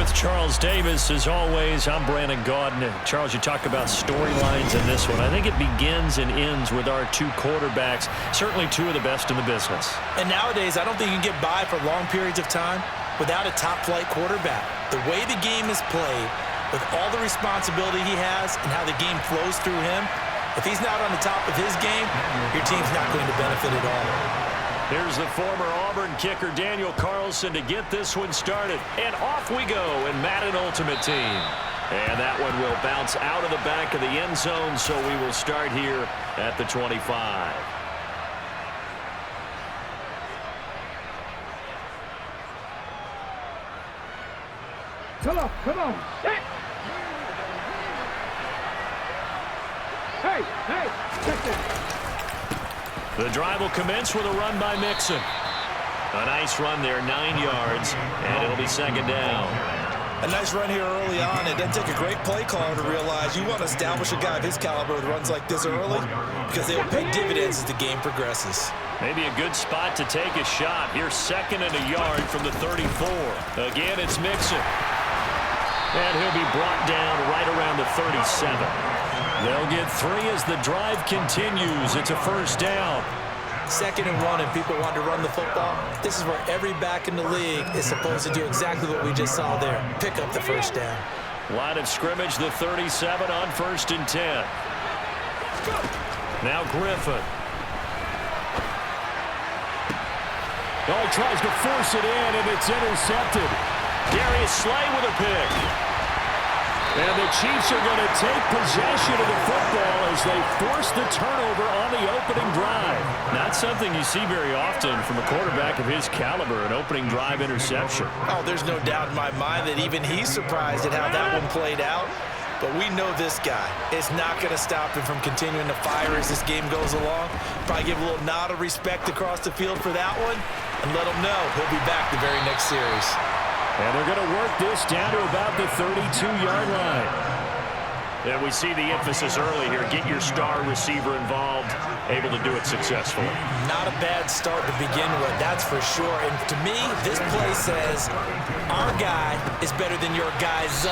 with Charles Davis. As always, I'm Brandon Gaudin. Charles, you talk about storylines in this one. I think it begins and ends with our two quarterbacks, certainly two of the best in the business. And nowadays, I don't think you can get by for long periods of time without a top-flight quarterback. The way the game is played, with all the responsibility he has and how the game flows through him, if he's not on the top of his game, your team's not going to benefit at all. Here's the former Auburn kicker, Daniel Carlson, to get this one started. And off we go in Madden Ultimate Team. And that one will bounce out of the back of the end zone, so we will start here at the 25. Come on. Hey, check this. The drive will commence with a run by Mixon. A nice run there, 9 yards, and it'll be second down. A nice run here early on. It doesn't take a great play caller to realize you want to establish a guy of his caliber with runs like this early because they will pay dividends as the game progresses. Maybe a good spot to take a shot. Here's second and a yard from the 34. Again, it's Mixon. And he'll be brought down right around the 37. They'll get 3 as the drive continues. It's a first down. 2nd and 1, and people want to run the football. This is where every back in the league is supposed to do exactly what we just saw there. Pick up the first down. Line of scrimmage, the 37 on 1st and 10. Now Griffin. Oh, tries to force it in, and it's intercepted. Darius Slay with a pick. And the Chiefs are going to take possession of the football as they force the turnover on the opening drive. Not something you see very often from a quarterback of his caliber, an opening drive interception. Oh, there's no doubt in my mind that even he's surprised at how that one played out. But we know this guy is not going to stop him from continuing to fire as this game goes along. Probably give a little nod of respect across the field for that one and let him know he'll be back the very next series. And they're going to work this down to about the 32-yard line. And we see the emphasis early here. Get your star receiver involved, able to do it successfully. Not a bad start to begin with, that's for sure. And to me, this play says our guy is better than your guy's.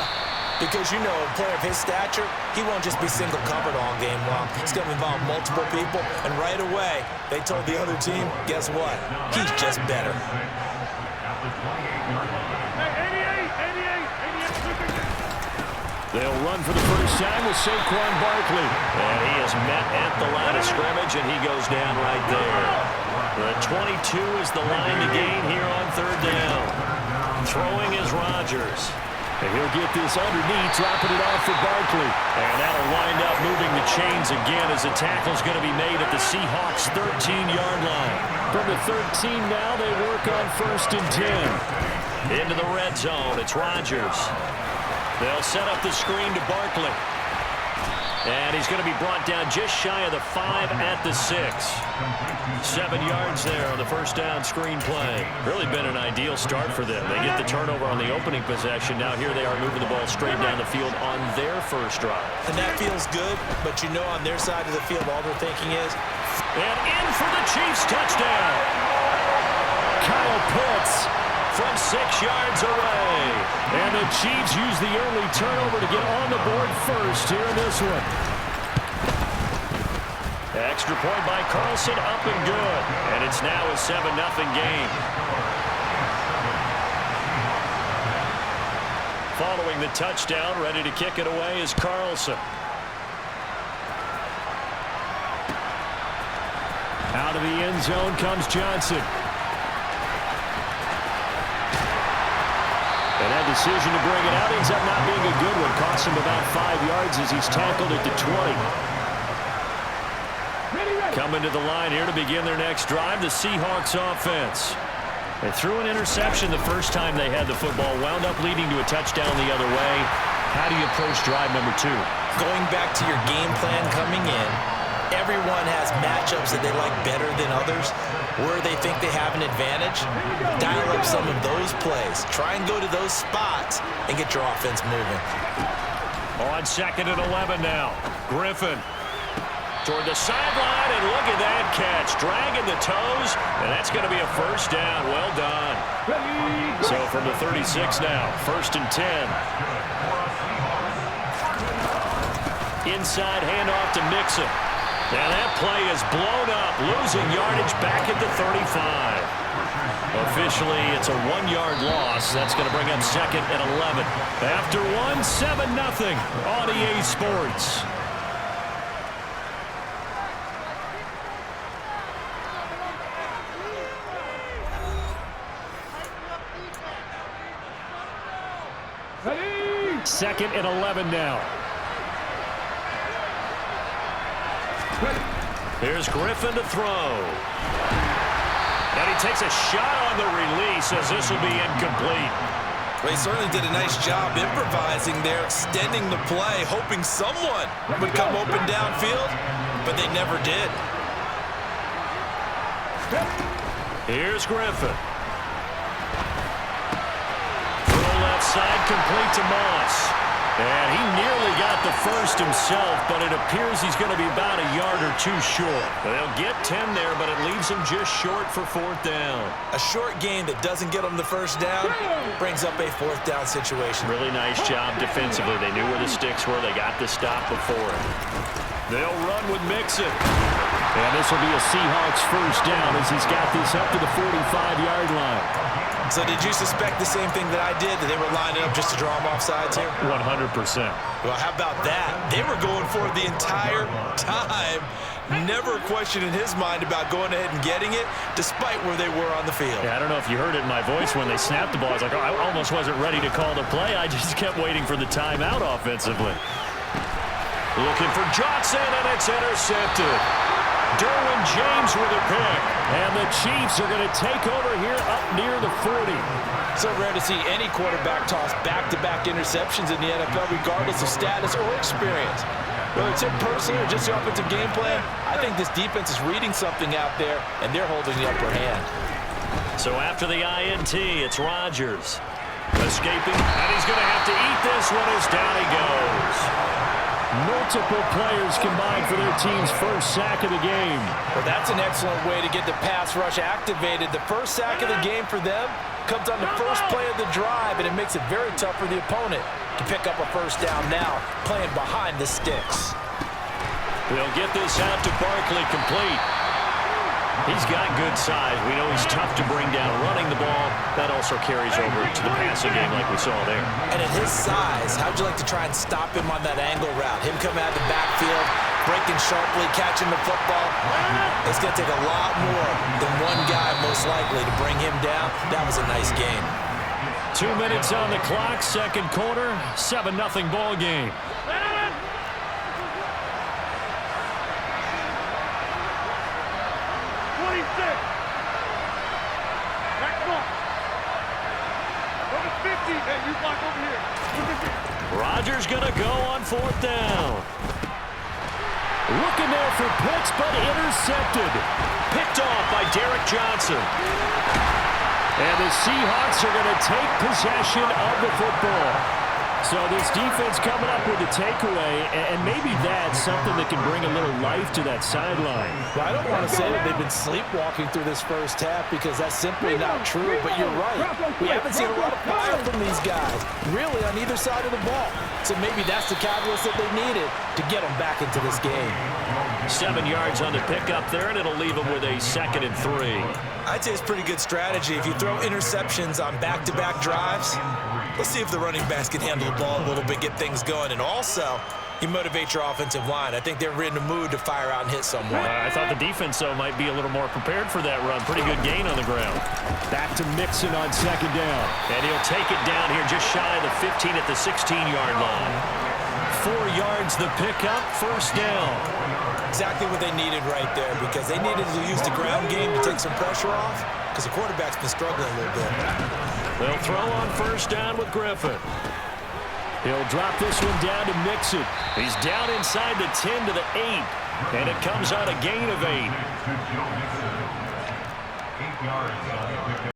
Because, you know, a player of his stature, he won't just be single-covered all game long. It's going to involve multiple people. And right away, they told the other team, guess what? He's just better. They'll run for the first time with Saquon Barkley. And he is met at the line of scrimmage, and he goes down right there. The 22 is the line to gain here on 3rd down. Throwing is Rodgers. And he'll get this underneath, dropping it off for Barkley. And that'll wind up moving the chains again as the tackle's going to be made at the Seahawks' 13-yard line. From the 13 now, they work on 1st and 10. Into the red zone, it's Rodgers. They'll set up the screen to Barkley. And he's going to be brought down just shy of the 5 at the 6. 7 yards there on the first down screen play. Really been an ideal start for them. They get the turnover on the opening possession. Now here they are moving the ball straight down the field on their first drive. And that feels good, but you know on their side of the field all they're thinking is. And in for the Chiefs touchdown. Kyle Pitts from 6 yards away. And the Chiefs use the early turnover to get on the board first here in this one. Extra point by Carlson, up and good. And it's now a 7-0 game. Following the touchdown, ready to kick it away is Carlson. Out of the end zone comes Johnson. And that decision to bring it out ends up not being a good one. Costs him about 5 yards as he's tackled at the 20. Coming to the line here to begin their next drive, the Seahawks offense. They threw an interception the first time they had the football, wound up leading to a touchdown the other way. How do you approach drive number 2? Going back to your game plan coming in, everyone has matchups that they like better than others. Where they think they have an advantage, dial up some of those plays. Try and go to those spots and get your offense moving. On 2nd and 11 now. Griffin. toward the sideline, and look at that catch. Dragging the toes, and that's going to be a first down. Well done. So from the 36 now, 1st and 10. Inside handoff to Mixon. And that play is blown up, losing yardage back at the 35. Officially, it's a 1-yard loss. That's going to bring up 2nd and 11. After 7-0 on EA Sports. Ready? 2nd and 11 now. Here's Griffin to throw. And he takes a shot on the release as this will be incomplete. Well, he certainly did a nice job improvising there, extending the play, hoping someone would come open downfield, but they never did. Here's Griffin. Throw left side, complete to Moss. And he nearly got the first himself, but it appears he's going to be about a yard or two short. They'll get 10 there, but it leaves him just short for 4th down. A short gain that doesn't get them the first down brings up a 4th down situation. Really nice job defensively. They knew where the sticks were. They got the stop before it. They'll run with Mixon. And this will be a Seahawks first down as he's got this up to the 45-yard line. So did you suspect the same thing that I did, that they were lining up just to draw them off sides here? 100%. Well, how about that? They were going for it the entire time. Never a question in his mind about going ahead and getting it, despite where they were on the field. Yeah, I don't know if you heard it in my voice when they snapped the ball. I was like, oh, I almost wasn't ready to call the play. I just kept waiting for the timeout offensively. Looking for Johnson, and it's intercepted. Derwin James with a pick. And the Chiefs are going to take over here up near the 40. So rare to see any quarterback toss back-to-back interceptions in the NFL, regardless of status or experience. Whether it's him personally or just the offensive game plan, I think this defense is reading something out there, and they're holding the upper hand. So after the INT, it's Rodgers. Escaping, and he's going to have to eat this one as down he goes. Multiple players combined for their team's first sack of the game. Well, that's an excellent way to get the pass rush activated. The first sack of the game for them comes on the first play of the drive, and it makes it very tough for the opponent to pick up a first down now, playing behind the sticks. They'll get this out to Barkley, complete. He's got good size. We know he's tough to bring down running the ball. That also carries over to the passing game like we saw there. And at his size, how'd you like to try and stop him on that angle route? Him coming out of the backfield, breaking sharply, catching the football. It's going to take a lot more than one guy, most likely, to bring him down. That was a nice game. 2 minutes on the clock, second quarter, 7-0 ball game. 50, hey, you block over here. Rodgers gonna go on 4th down. Looking there for Pitts, but intercepted. Picked off by Derek Johnson. And the Seahawks are going to take possession of the football. So this defense coming up with a takeaway, and maybe that's something that can bring a little life to that sideline. Well, I don't want to say that they've been sleepwalking through this first half because that's simply not true, but you're right. We haven't seen a lot of fire from these guys, really, on either side of the ball. So maybe that's the catalyst that they needed to get them back into this game. 7 yards on the pickup there, and it'll leave them with a 2nd and 3. I'd say it's pretty good strategy. If you throw interceptions on back-to-back drives, let's see if the running backs can handle the ball a little bit, get things going. And also, you motivate your offensive line. I think they're in the mood to fire out and hit someone. I thought the defense, though, might be a little more prepared for that run. Pretty good gain on the ground. Back to Mixon on 2nd down. And he'll take it down here just shy of the 15 at the 16-yard line. 4 yards the pickup, first down. Exactly what they needed right there, because they needed to use the ground game to take some pressure off, because the quarterback's been struggling a little bit. They'll throw on first down with Griffin. He'll drop this one down to Mixon. He's down inside the 10 to the 8, and it comes on a gain of 8. 8 yards.